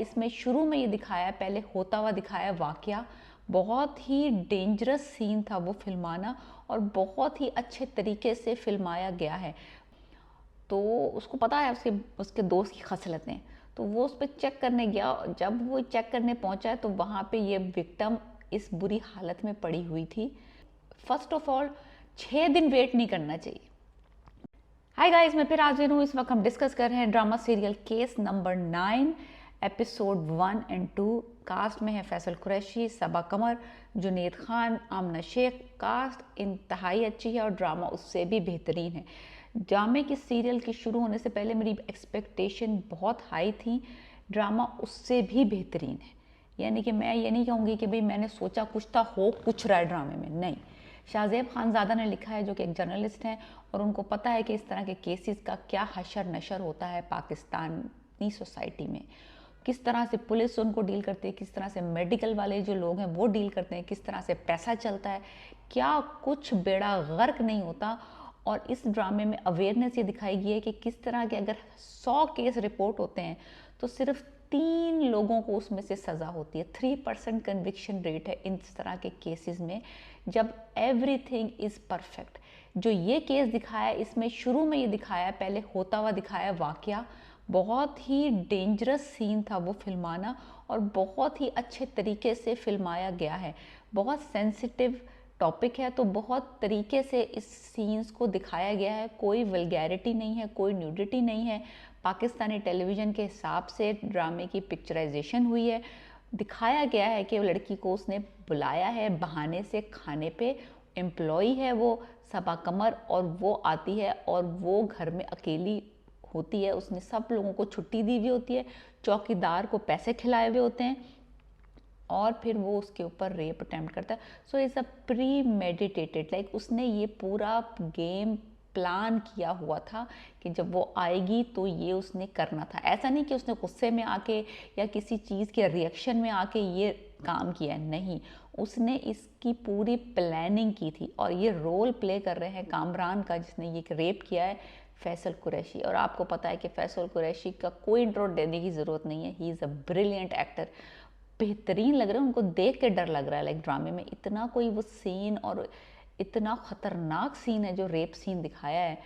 इसमें शुरू में ये दिखाया, पहले होता हुआ दिखाया वाकया। बहुत ही डेंजरस सीन था वो फिल्माना, और बहुत ही अच्छे तरीके से फिल्माया गया है। तो उसको पता है उसके उसके दोस्त की खसलतें, तो वो उस पर चेक करने गया। जब वो चेक करने पहुंचा तो वहाँ पे ये विक्टिम इस बुरी हालत में पड़ी हुई थी। फर्स्ट ऑफ ऑल 6 दिन वेट नहीं करना चाहिए। हाय गाइस, मैं फिर हाजिर हूँ। इस वक्त हम डिस्कस कर रहे हैं drama serial case number 9 episode 1 and 2। Cast में है फैसल कुरैशी, सबा कमर, जुनेद खान, आमना शेख। कास्ट इंतहाई अच्छी है और ड्रामा उससे भी बेहतरीन है। ड्रामे की सीरियल के शुरू होने से पहले मेरी एक्सपेक्टेशन बहुत हाई थी, ड्रामा उससे भी बेहतरीन है। यानी कि मैं ये नहीं कहूँगी कि भाई मैंने सोचा कुछ था, हो कुछ रहा है ड्रामे में, नहीं। शाहजेब खानज़ादा ने लिखा है, जो कि एक जर्नलिस्ट हैं, और उनको पता है कि इस तरह के केसेस का क्या हशर नशर होता है पाकिस्तानी सोसाइटी में, किस तरह से पुलिस उनको डील करती है, किस तरह से मेडिकल वाले जो लोग हैं वो डील करते हैं, किस तरह से पैसा चलता है, क्या कुछ बेड़ा गर्क नहीं होता। और इस ड्रामे में अवेयरनेस ये दिखाई गई है कि किस तरह के अगर 100 केस रिपोर्ट होते हैं तो सिर्फ 3 लोगों को उसमें से सज़ा होती है। 3% कन्विक्शन रेट है इन तरह के केसेस में, जब एवरीथिंग इज़ परफेक्ट। जो ये केस दिखाया, इसमें शुरू में ये दिखाया, पहले होता हुआ दिखाया वाकया। बहुत ही डेंजरस सीन था वो फिल्माना, और बहुत ही अच्छे तरीके से फिल्माया गया है। बहुत सेंसिटिव टॉपिक है, तो बहुत तरीके से इस सीन्स को दिखाया गया है। कोई वल्गैरिटी नहीं है, कोई न्यूडिटी नहीं है। पाकिस्तानी टेलीविज़न के हिसाब से ड्रामे की पिक्चराइजेशन हुई है। दिखाया गया है कि लड़की को उसने बुलाया है बहाने से खाने पे। एम्प्लॉई है वो सबा कमर, और वो आती है और वो घर में अकेली होती है। उसने सब लोगों को छुट्टी दी हुई होती है, चौकीदार को पैसे खिलाए हुए होते हैं, और फिर वो उसके ऊपर रेप अटेम्प्ट करता है। So is a pre meditated, like उसने ये पूरा गेम प्लान किया हुआ था कि जब वो आएगी तो ये उसने करना था। ऐसा नहीं कि उसने गुस्से में आके या किसी चीज़ के रिएक्शन में आके ये काम किया, नहीं। उसने इसकी पूरी प्लानिंग की थी, और ये रोल प्ले कर रहे हैं कामरान का, जिसने ये रेप किया है, फैसल कुरैशी। और आपको पता है कि फैसल कुरैशी का कोई इंट्रो देने की ज़रूरत नहीं है, he is a brilliant actor. बेहतरीन लग रहा है, उनको देख के डर लग रहा है। लाइक ड्रामे में इतना कोई वो सीन, और इतना ख़तरनाक सीन है जो रेप सीन दिखाया है,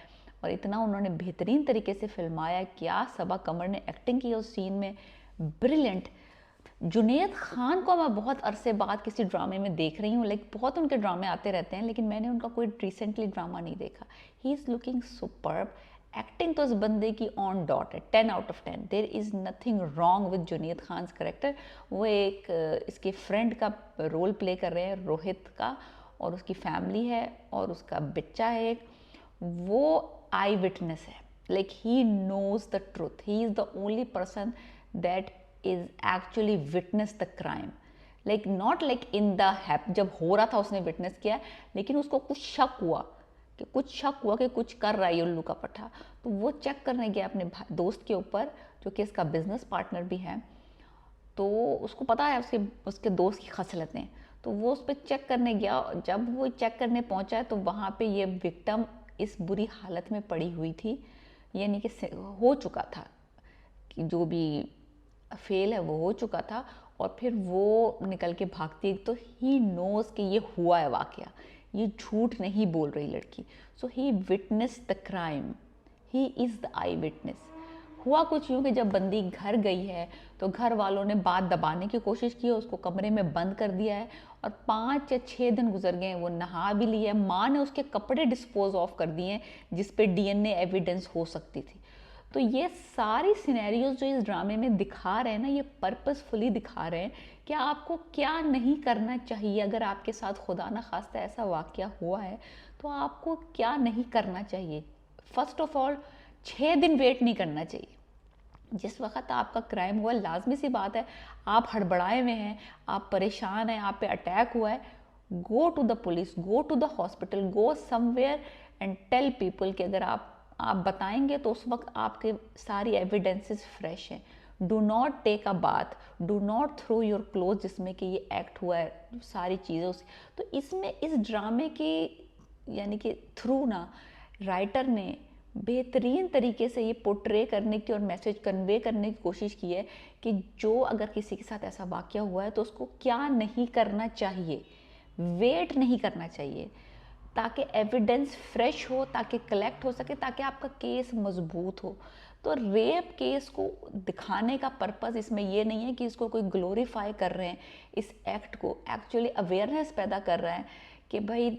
और इतना उन्होंने बेहतरीन तरीके से फिल्माया। क्या सबा कमर ने एक्टिंग की उस सीन में, ब्रिलियंट। जुनेद खान को मैं बहुत अरसे बाद किसी ड्रामे में देख रही हूँ। लाइक बहुत उनके ड्रामे आते रहते हैं, लेकिन मैंने उनका कोई रिसेंटली ड्रामा नहीं देखा। He is looking superb. Acting तो इस बंदे की ऑन डॉट है, 10 out of 10। There is nothing wrong with Junaid Khan character. वो एक इसके फ्रेंड का रोल प्ले कर रहे हैं, रोहित का, और उसकी फैमिली है और उसका बच्चा है एक। वो आई विटनेस है, like he knows the truth. He is the only person that is actually witness the crime. Like not like in the hap, जब हो रहा था उसने विटनेस किया, लेकिन उसको कुछ शक हुआ कि कुछ कर रहा है ये उल्लू का पट्टा। तो वो चेक करने गया अपने दोस्त के ऊपर, जो कि इसका बिजनेस पार्टनर भी है। तो उसको पता है उसके दोस्त की खसलतें, तो वो उस पर चेक करने गया। जब वो चेक करने पहुंचा तो वहाँ पे ये विक्टिम इस बुरी हालत में पड़ी हुई थी, यानी कि हो चुका था, कि जो भी फेल है वो हो चुका था। और फिर वो निकल के भागती है, तो ही नोज कि ये हुआ है वाकया, ये झूठ नहीं बोल रही लड़की। So he witness the crime, he is the eye witness. हुआ कुछ यूँ कि जब बंदी घर गई है तो घर वालों ने बात दबाने की कोशिश की है, उसको कमरे में बंद कर दिया है, और 5 या 6 दिन गुजर गए हैं, वो नहा भी लिया है। माँ ने उसके कपड़े डिस्पोज ऑफ कर दिए हैं जिस पे डीएनए एविडेंस हो सकती थी। तो ये सारी सिनेरियोज जो इस ड्रामे में दिखा रहे हैं ना, ये पर्पसफुली दिखा रहे हैं कि आपको क्या नहीं करना चाहिए। अगर आपके साथ खुदा ना खास्ता ऐसा वाकया हुआ है तो आपको क्या नहीं करना चाहिए। फर्स्ट ऑफ ऑल 6 दिन वेट नहीं करना चाहिए। जिस वक्त आपका क्राइम हुआ, लाजमी सी बात है, आप हड़बड़ाए हुए हैं, आप परेशान हैं, आप पे अटैक हुआ है, go to the police, go to the hospital, go somewhere and tell people कि अगर आप बताएंगे तो उस वक्त आपके सारी एविडेंसेस फ्रेश हैं। Do not take a bath, do not throw your cloth जिसमें कि ये एक्ट हुआ है, सारी चीज़ें उस। तो इसमें इस ड्रामे की यानी कि थ्रू ना राइटर ने बेहतरीन तरीके से ये पोर्ट्रे करने की और मैसेज कन्वे करने की कोशिश की है कि जो अगर किसी के साथ ऐसा वाक़या हुआ है तो उसको क्या नहीं करना चाहिए, वेट नहीं करना चाहिए, ताकि एविडेंस फ्रेश हो, ताकि कलेक्ट हो सके, ताकि आपका केस मजबूत हो। तो रेप केस को दिखाने का पर्पस इसमें ये नहीं है कि इसको कोई ग्लोरीफाई कर रहे हैं, इस एक्ट को एक्चुअली अवेयरनेस पैदा कर रहा है कि भाई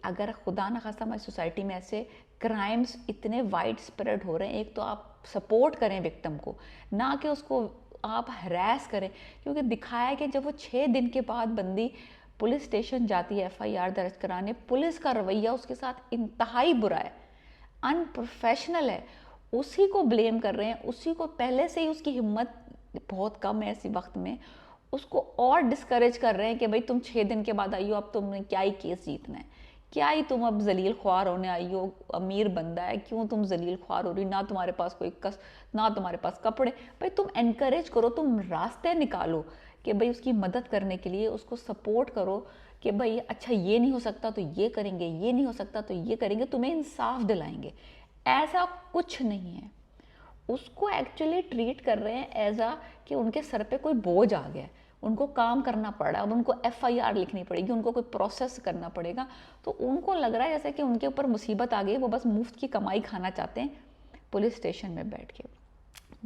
अगर खुदा न खास्ता हमारी सोसाइटी में ऐसे क्राइम्स इतने वाइड स्प्रेड हो रहे हैं, एक तो आप सपोर्ट करें विक्टिम को, ना कि उसको आप हरास करें। क्योंकि दिखाया कि जब वो 6 दिन के बाद बंदी पुलिस स्टेशन जाती है एफआईआर दर्ज कराने, पुलिस का रवैया उसके साथ इंतहाई बुरा है, अनप्रोफेशनल है, उसी को ब्लेम कर रहे हैं, उसी को पहले से ही उसकी हिम्मत बहुत कम है ऐसी वक्त में, उसको और डिस्करेज कर रहे हैं कि भाई तुम 6 दिन के बाद आई हो, अब तुमने क्या ही केस जीतना है, क्या ही तुम अब जलील ख्वार होने आई हो, अमीर बंदा है, क्यों तुम जलील ख्वार हो रही, ना तुम्हारे पास कोई ना तुम्हारे पास कपड़े। भाई तुम एनकरेज करो, तुम रास्ते निकालो कि भाई उसकी मदद करने के लिए, उसको सपोर्ट करो कि भाई अच्छा ये नहीं हो सकता तो ये करेंगे, ये नहीं हो सकता तो ये करेंगे, तुम्हें इंसाफ दिलाएंगे। ऐसा कुछ नहीं है, उसको एक्चुअली ट्रीट कर रहे हैं एज आ कि उनके सर पे कोई बोझ आ गया है, उनको काम करना पड़ रहा है, अब उनको एफआईआर लिखनी पड़ेगी, उनको कोई प्रोसेस करना पड़ेगा। तो उनको लग रहा है जैसे कि उनके ऊपर मुसीबत आ गई, वो बस मुफ्त की कमाई खाना चाहते हैं पुलिस स्टेशन में बैठ के।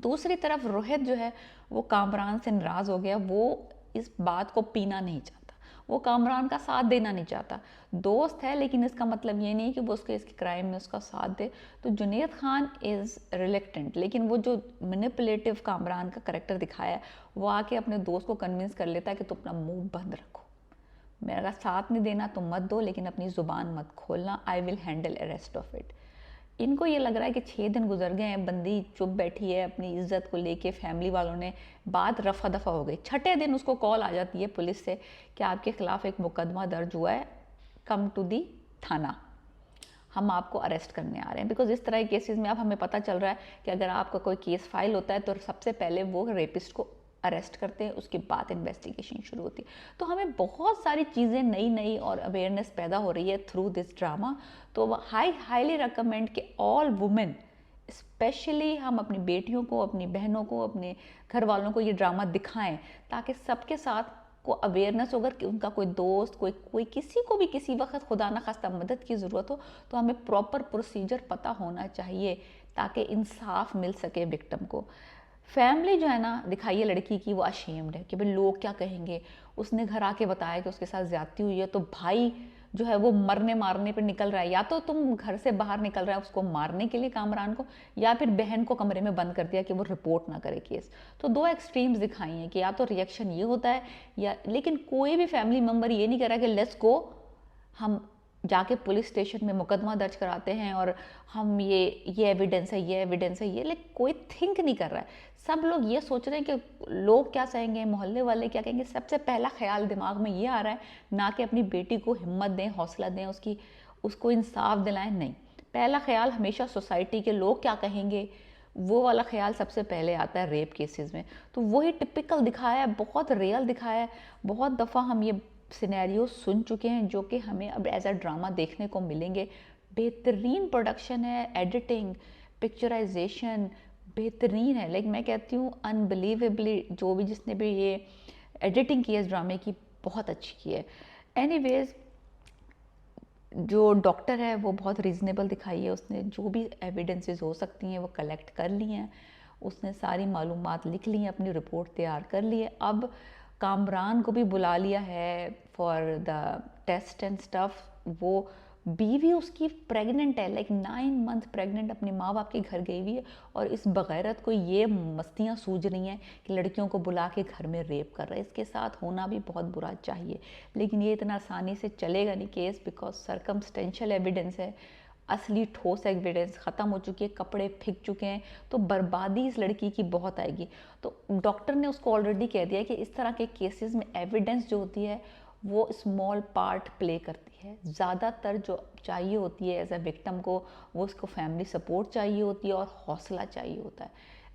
दूसरी तरफ रोहित जो है वो कामरान से नाराज़ हो गया, वो इस बात को पीना नहीं चाहता, वो कामरान का साथ देना नहीं चाहता। दोस्त है लेकिन इसका मतलब ये नहीं कि वो उसके इसके क्राइम में उसका साथ दे। तो जुनैद खान इज़ रिलेक्टेंट, लेकिन वो जो मैनिपुलेटिव कामरान का करेक्टर दिखाया है, वो आके अपने दोस्त को कन्विंस कर लेता है कि तुम अपना मुंह बंद रखो, मेरा साथ नहीं देना तो मत दो, लेकिन अपनी ज़ुबान मत खोलना, I will handle rest of it. इनको ये लग रहा है कि 6 दिन गुजर गए हैं, बंदी चुप बैठी है, अपनी इज्जत को लेके फैमिली वालों ने बात रफा दफा हो गई। छठे दिन उसको कॉल आ जाती है पुलिस से कि आपके खिलाफ एक मुकदमा दर्ज हुआ है, कम टू दी थाना, हम आपको अरेस्ट करने आ रहे हैं। बिकॉज इस तरह के केसेस में अब हमें पता चल रहा है कि अगर आपका कोई केस फाइल होता है तो सबसे पहले वो रेपिस्ट को अरेस्ट करते हैं, उसके बाद इन्वेस्टिगेशन शुरू होती है। तो हमें बहुत सारी चीज़ें नई नई और अवेयरनेस पैदा हो रही है थ्रू दिस ड्रामा। तो हाईली रिकमेंड कि ऑल वुमेन, स्पेशली हम अपनी बेटियों को, अपनी बहनों को, अपने घर वालों को ये ड्रामा दिखाएं, ताकि सबके साथ को अवेयरनेस होगा कि उनका कोई दोस्त, कोई किसी को भी किसी वक्त खुदा न खास्ता मदद की ज़रूरत हो तो हमें प्रॉपर प्रोसीजर पता होना चाहिए ताकि इंसाफ मिल सके विक्टिम को। फैमिली जो है ना दिखाई है लड़की की, वो अशेम्ड है कि भाई लोग क्या कहेंगे। उसने घर आके बताया कि उसके साथ ज्यादती हुई है, तो भाई जो है वो मरने मारने पे निकल रहा है। या तो तुम घर से बाहर निकल रहा है उसको मारने के लिए कामरान को, या फिर बहन को कमरे में बंद कर दिया कि वो रिपोर्ट ना करे केस। तो दो एक्सट्रीम्स दिखाई हैं कि या तो रिएक्शन ये होता है या, लेकिन कोई भी फैमिली मेम्बर ये नहीं कर रहा कि लेट्स गो हम जाके पुलिस स्टेशन में मुकदमा दर्ज कराते हैं और हम ये एविडेंस है, ये एविडेंस है, ये लेकिन कोई थिंक नहीं कर रहा है। सब लोग ये सोच रहे हैं कि लोग क्या कहेंगे, मोहल्ले वाले क्या कहेंगे। सबसे पहला ख्याल दिमाग में ये आ रहा है ना कि अपनी बेटी को हिम्मत दें, हौसला दें, उसको इंसाफ दिलाएं। नहीं, पहला ख्याल हमेशा सोसाइटी के लोग क्या कहेंगे, वो वाला ख्याल सबसे पहले आता है रेप केसेस में। तो वही टिपिकल दिखाया है, बहुत रियल दिखाया है। बहुत दफ़ा हम ये सिनेरियो सुन चुके हैं जो कि हमें अब एज अ ड्रामा देखने को मिलेंगे। बेहतरीन प्रोडक्शन है, एडिटिंग, पिक्चराइजेशन बेहतरीन है। लाइक मैं कहती हूँ अनबिलीवेबली, जो भी जिसने भी ये एडिटिंग की है इस ड्रामे की, बहुत अच्छी की है। एनीवेज, जो डॉक्टर है वो बहुत रीज़नेबल दिखाई है। उसने जो भी एविडेंसेस हो सकती हैं वो कलेक्ट कर ली हैं, उसने सारी मालूमात लिख ली हैं, अपनी रिपोर्ट तैयार कर ली है। अब कामरान को भी बुला लिया है for the test and stuff. वो बीवी उसकी प्रेग्नेंट है, लाइक 9 मंथ प्रेग्नेंट, अपने माँ बाप के घर गई हुई है, और इस बगैरत को ये मस्तियाँ सूझ रही हैं कि लड़कियों को बुला के घर में रेप कर रहा है। इसके साथ होना भी बहुत बुरा चाहिए, लेकिन ये इतना आसानी से चलेगा नहीं केस, बिकॉज सर्कमस्टेंशियल एविडेंस है, असली ठोस एविडेंस ख़त्म हो चुकी है, कपड़े फेंक चुके हैं, तो बर्बादी इस लड़की की बहुत आएगी। तो डॉक्टर ने उसको ऑलरेडी कह दिया कि इस तरह के केसेस में एविडेंस जो होती है वो स्मॉल पार्ट प्ले करती है। ज़्यादातर जो चाहिए होती है एज अ विक्टिम को, वो उसको फैमिली सपोर्ट चाहिए होती है और हौसला चाहिए होता है।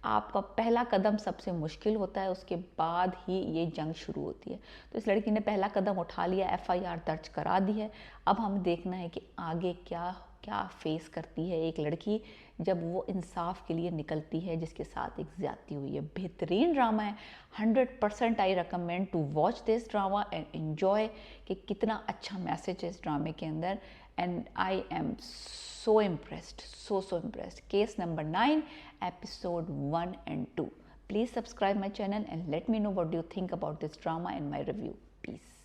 आपका पहला कदम सबसे मुश्किल होता है, उसके बाद ही ये जंग शुरू होती है। तो इस लड़की ने पहला कदम उठा लिया, एफआईआर दर्ज करा दी है। अब हम देखना है कि आगे क्या क्या फेस करती है एक लड़की जब वो इंसाफ के लिए निकलती है जिसके साथ एक ज्यादती हुई है। बेहतरीन ड्रामा है, 100% I recommend to watch this drama and enjoy कि कितना अच्छा मैसेज है इस ड्रामे के अंदर। And I am so impressed, so impressed. Case number 9, episode 1 and 2. Please subscribe my channel and let me know what do you think about this drama and my review. Peace.